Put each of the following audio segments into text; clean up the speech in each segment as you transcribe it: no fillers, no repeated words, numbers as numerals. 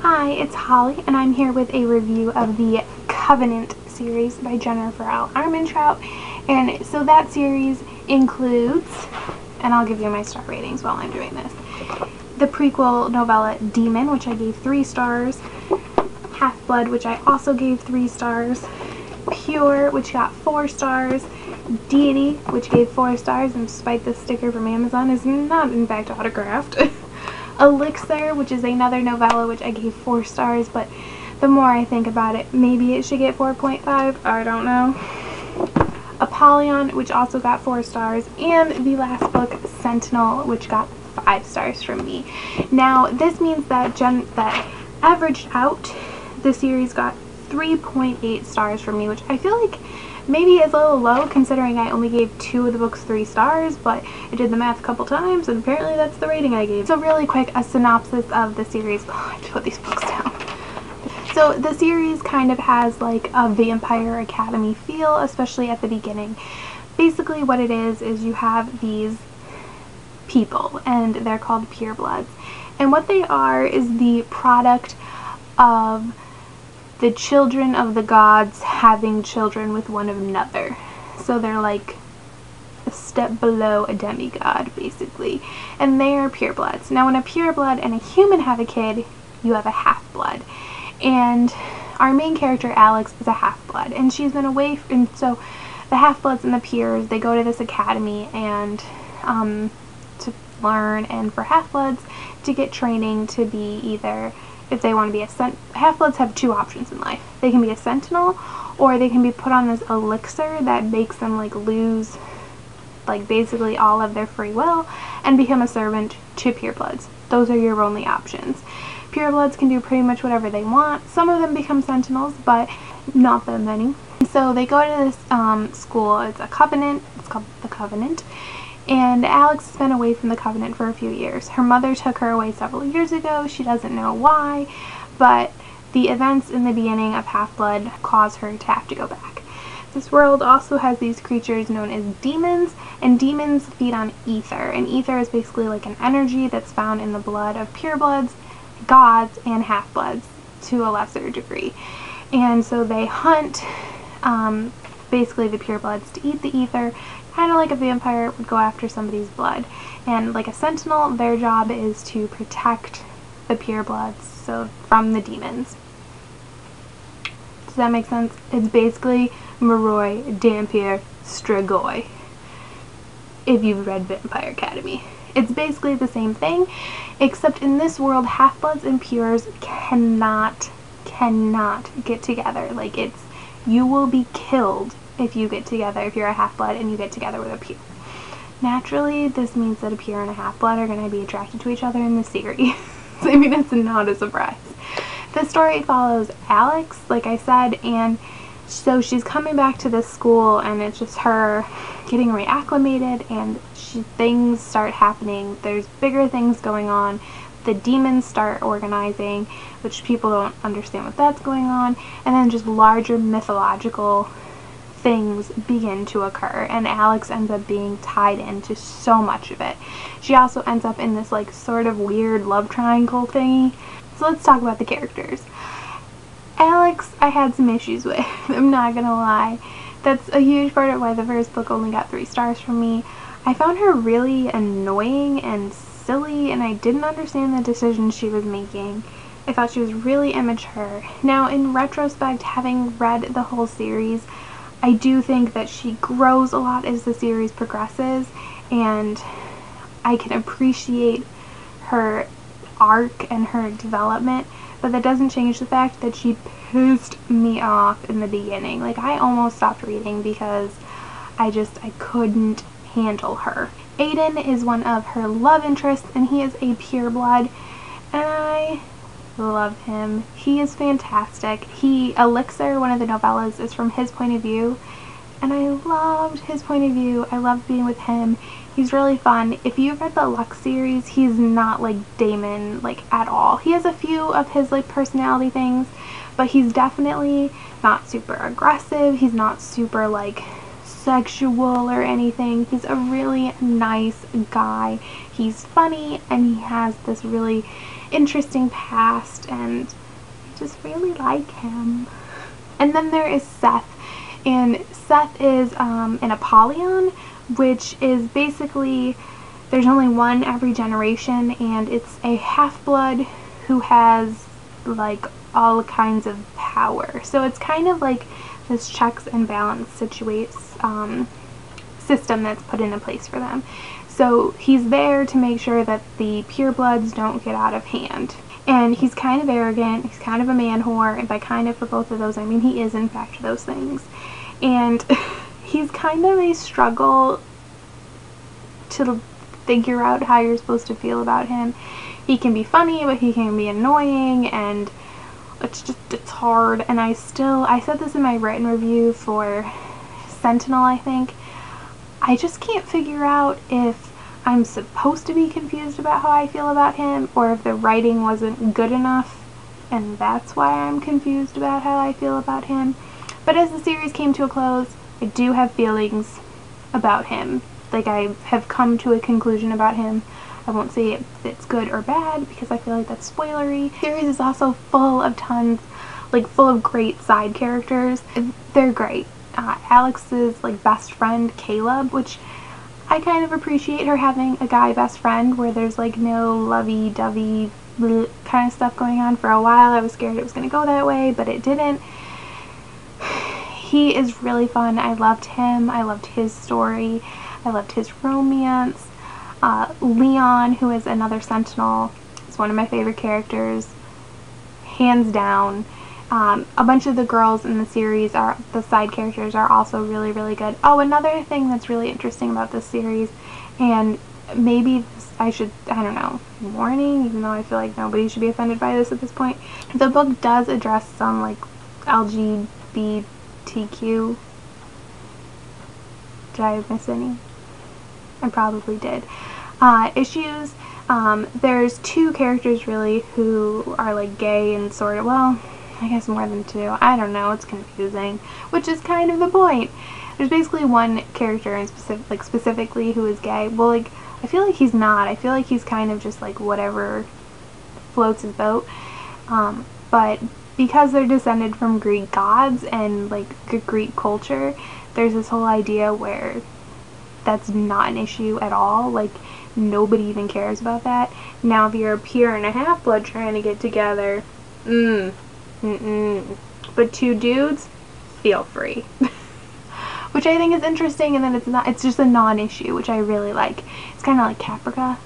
Hi, it's Holly, and I'm here with a review of the Covenant series by Jennifer L. Armentrout. And so that series includes, and I'll give you my star ratings while I'm doing this, the prequel novella Demon, which I gave 3 stars, Half-Blood, which I also gave 3 stars, Pure, which got 4 stars, Deity, which gave 4 stars, and despite this sticker from Amazon, is not in fact autographed. Elixir, which is another novella, which I gave 4 stars, but the more I think about it, maybe it should get 4.5, I don't know. Apollyon, which also got 4 stars, and the last book, Sentinel, which got 5 stars from me. Now, this means that averaged out, the series got 3.8 stars from me, which I feel like maybe is a little low considering I only gave 2 of the books 3 stars, but I did the math a couple times and apparently that's the rating I gave. So really quick, a synopsis of the series. Oh, I have to put these books down. So the series kind of has like a Vampire Academy feel, especially at the beginning. Basically what it is you have these people and they're called purebloods. And what they are is the product of the children of the gods having children with one another. So they're like a step below a demigod, basically. And they are purebloods. Now when a pureblood and a human have a kid, you have a half-blood. And our main character, Alex, is a half-blood. And she's been away, and so the half-bloods and the pures, they go to this academy and to learn, and for half-bloods to get training to be either, if they want to be a half-bloods have 2 options in life. They can be a sentinel, or they can be put on this elixir that makes them like lose like basically all of their free will and become a servant to purebloods. Those are your only options. Purebloods can do pretty much whatever they want. Some of them become sentinels, but not that many. So they go to this school. It's a covenant. It's called the Covenant. And Alex has been away from the Covenant for a few years. Her mother took her away several years ago. She doesn't know why, but the events in the beginning of Half-Blood cause her to have to go back. This world also has these creatures known as demons, and demons feed on ether. And ether is basically like an energy that's found in the blood of purebloods, gods, and half-bloods to a lesser degree. And so they hunt basically the purebloods to eat the ether, kind of like a vampire would go after somebody's blood. And like a sentinel, their job is to protect the purebloods so from the demons. Does that make sense? It's basically Moroi, Dampier, Strigoi, if you've read Vampire Academy. It's basically the same thing, except in this world, half-bloods and pures cannot get together. Like, it's, you will be killed if you get together, if you're a half-blood and you get together with a pure. Naturally, this means that a pure and a half-blood are going to be attracted to each other in the series. I mean, it's not a surprise. The story follows Alex, like I said, and so she's coming back to this school and it's just her getting reacclimated, and things start happening. There's bigger things going on. The demons start organizing, which people don't understand what that's going on, and then just larger mythological things begin to occur, and Alex ends up being tied into so much of it. She also ends up in this like sort of weird love triangle thingy. So let's talk about the characters. Alex, I had some issues with, I'm not gonna lie. That's a huge part of why the first book only got 3 stars from me. I found her really annoying and silly, and I didn't understand the decisions she was making. I thought she was really immature. Now, in retrospect, having read the whole series, I do think that she grows a lot as the series progresses, and I can appreciate her arc and her development, but that doesn't change the fact that she pissed me off in the beginning. Like, I almost stopped reading because I couldn't handle her. Aiden is one of her love interests, and he is a pureblood, and I love him. He is fantastic. Elixir, one of the novellas, is from his point of view, and I loved his point of view. I loved being with him. He's really fun. If you've read the Lux series, he's not like Damon, like, at all. He has a few of his like personality things, but he's definitely not super aggressive. He's not super like sexual or anything. He's a really nice guy. He's funny, and he has this really interesting past, and I just really like him. And then there is Seth, and Seth is an Apollyon, which is basically, there's only one every generation, and it's a half-blood who has like all kinds of power. So it's kind of like this checks and balance system that's put into place for them. So he's there to make sure that the purebloods don't get out of hand. And he's kind of arrogant, he's kind of a man whore, and by kind of for both of those I mean he is in fact those things. And he's kind of a struggle to figure out how you're supposed to feel about him. He can be funny, but he can be annoying, and it's hard. And I said this in my written review for Sentinel, I think. I just can't figure out if I'm supposed to be confused about how I feel about him, or if the writing wasn't good enough and that's why I'm confused about how I feel about him. But as the series came to a close, I do have feelings about him. Like, I have come to a conclusion about him. I won't say if it's good or bad because I feel like that's spoilery. The series is also full of full of great side characters. They're great. Alex's best friend, Caleb, which I kind of appreciate her having a guy best friend where there's no lovey-dovey kind of stuff going on. For a while I was scared it was going to go that way, but it didn't. He is really fun. I loved him. I loved his story. I loved his romance. Leon, who is another Sentinel, is one of my favorite characters, hands down. A bunch of the girls in the series, the side characters, are also really, really good. Oh, another thing that's really interesting about this series, and maybe I don't know, warning, even though I feel like nobody should be offended by this at this point. The book does address some LGBTQ. Did I miss any? I probably did. Issues. There's two characters really who are gay and sort of, well, I guess more than two. I don't know, it's confusing, which is kind of the point. There's basically one character in specifically who is gay. Well, I feel like he's not. I feel like he's kind of just whatever floats his boat. But because they're descended from Greek gods and Greek culture, there's this whole idea where that's not an issue at all. Nobody even cares about that. Now if you're a pure and a half-blood trying to get together, but two dudes, feel free. Which I think is interesting, and then it's just a non-issue, which I really like. It's kind of like Caprica.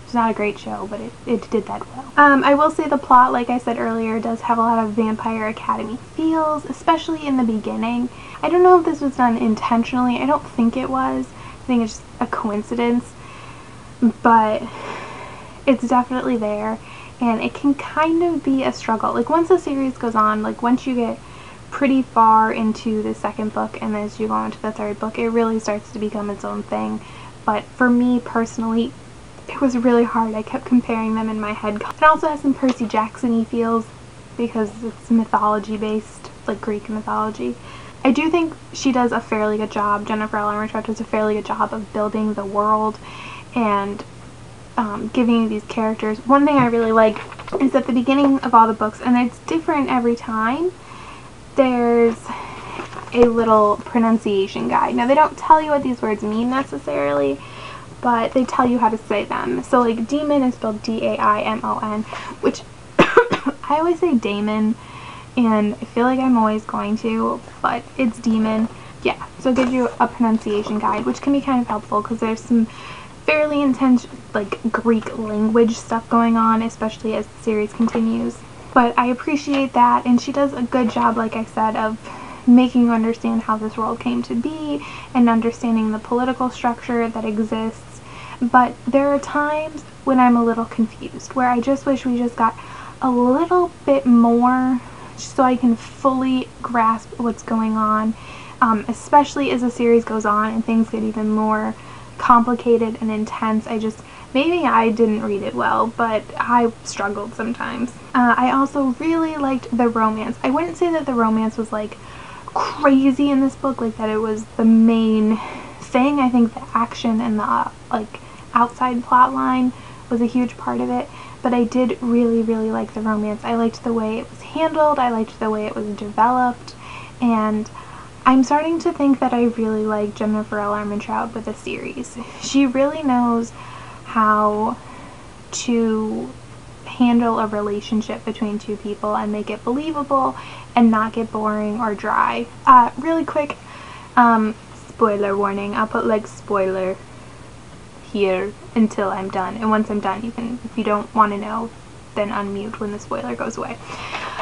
It's not a great show, but it did that well. I will say the plot, like I said earlier, does have a lot of Vampire Academy feels, especially in the beginning. I don't know if this was done intentionally. I don't think it was. I think it's just a coincidence. But it's definitely there, and it can kind of be a struggle. Once the series goes on, once you get pretty far into the second book and as you go into the third book, it really starts to become its own thing. But for me personally, it was really hard. I kept comparing them in my head. It also has some Percy Jackson-y feels because it's mythology based, Greek mythology. I do think she does a fairly good job. Jennifer L. Armentrout does a fairly good job of building the world and giving you these characters. One thing I really like is at the beginning of all the books, and it's different every time, there's a little pronunciation guide. Now they don't tell you what these words mean necessarily, but they tell you how to say them. So demon is spelled D-A-I-M-O-N, which I always say Damon, and I feel like I'm always going to, but it's demon. Yeah, so it gives you a pronunciation guide, which can be kind of helpful because there's some fairly intense Greek language stuff going on, especially as the series continues. But I appreciate that, and she does a good job, like I said, of making you understand how this world came to be and understanding the political structure that exists. But there are times when I'm a little confused, where I just wish we just got a little bit more so I can fully grasp what's going on, especially as the series goes on and things get even more complicated and intense. Maybe I didn't read it well, but I struggled sometimes. I also really liked the romance. I wouldn't say that the romance was crazy in this book, that it was the main thing. I think the action and the outside plot line was a huge part of it, but I did really, really like the romance. I liked the way it was handled, I liked the way it was developed, and I'm starting to think that I really like Jennifer L. Armentrout with the series. She really knows how to handle a relationship between two people and make it believable and not get boring or dry. Really quick, spoiler warning. I'll put like spoiler here until I'm done, and once I'm done, you can, if you don't want to know, then unmute when the spoiler goes away.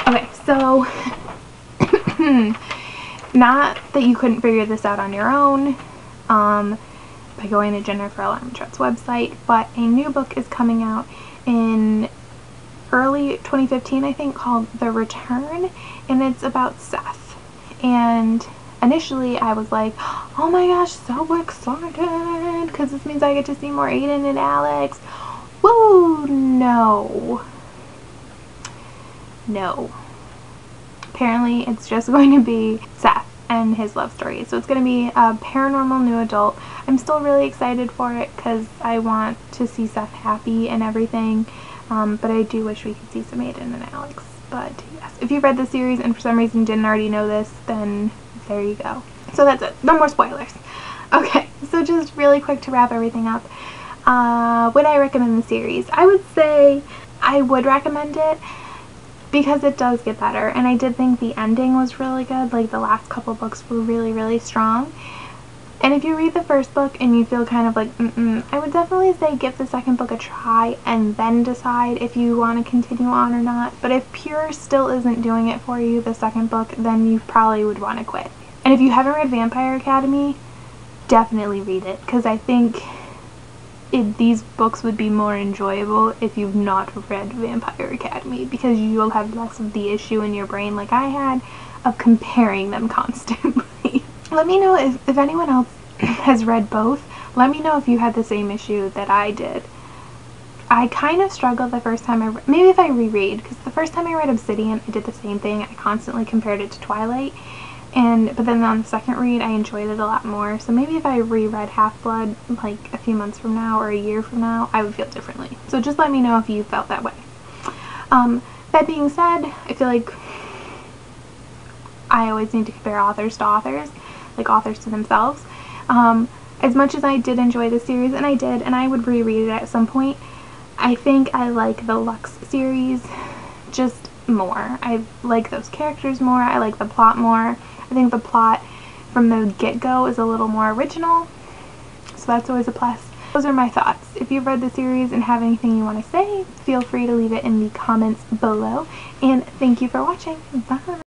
Okay, so not that you couldn't figure this out on your own by going to Jennifer L. Armentrout's website, but a new book is coming out in early 2015, I think, called The Return, and it's about Seth. And initially I was like, oh my gosh, so excited, because this means I get to see more Aiden and Alex. Woo! No. Apparently it's just going to be Seth and his love story. So it's going to be a paranormal new adult. I'm still really excited for it because I want to see Seth happy and everything. But I do wish we could see some Aiden and Alex. But yes, if you've read the series and for some reason didn't already know this, then there you go. So that's it. No more spoilers. Okay, so just really quick to wrap everything up. Would I recommend the series? I would say I would recommend it because it does get better, and I did think the ending was really good. Like, the last couple books were really, really strong. And if you read the first book and you feel kind of like, I would definitely say give the second book a try and then decide if you want to continue on or not. But if Pure still isn't doing it for you, the second book, then you probably would want to quit. And if you haven't read Vampire Academy, definitely read it, because I think these books would be more enjoyable if you've not read Vampire Academy, because you'll have less of the issue in your brain, like I had, of comparing them constantly. Let me know if anyone else has read both. Let me know if you had the same issue that I did. I kind of struggled the first time maybe if I reread, because the first time I read Obsidian, I did the same thing. I constantly compared it to Twilight, but then on the second read, I enjoyed it a lot more. So maybe if I reread Half-Blood like a few months from now or a year from now, I would feel differently. So just let me know if you felt that way. That being said, I feel like I always need to compare authors to authors, like authors to themselves. As much as I did enjoy the series, and I did, and I would reread it at some point, I think I like the Lux series just more. I like those characters more, I like the plot more. I think the plot from the get-go is a little more original, so that's always a plus. Those are my thoughts. If you've read the series and have anything you want to say, feel free to leave it in the comments below, and thank you for watching. Bye!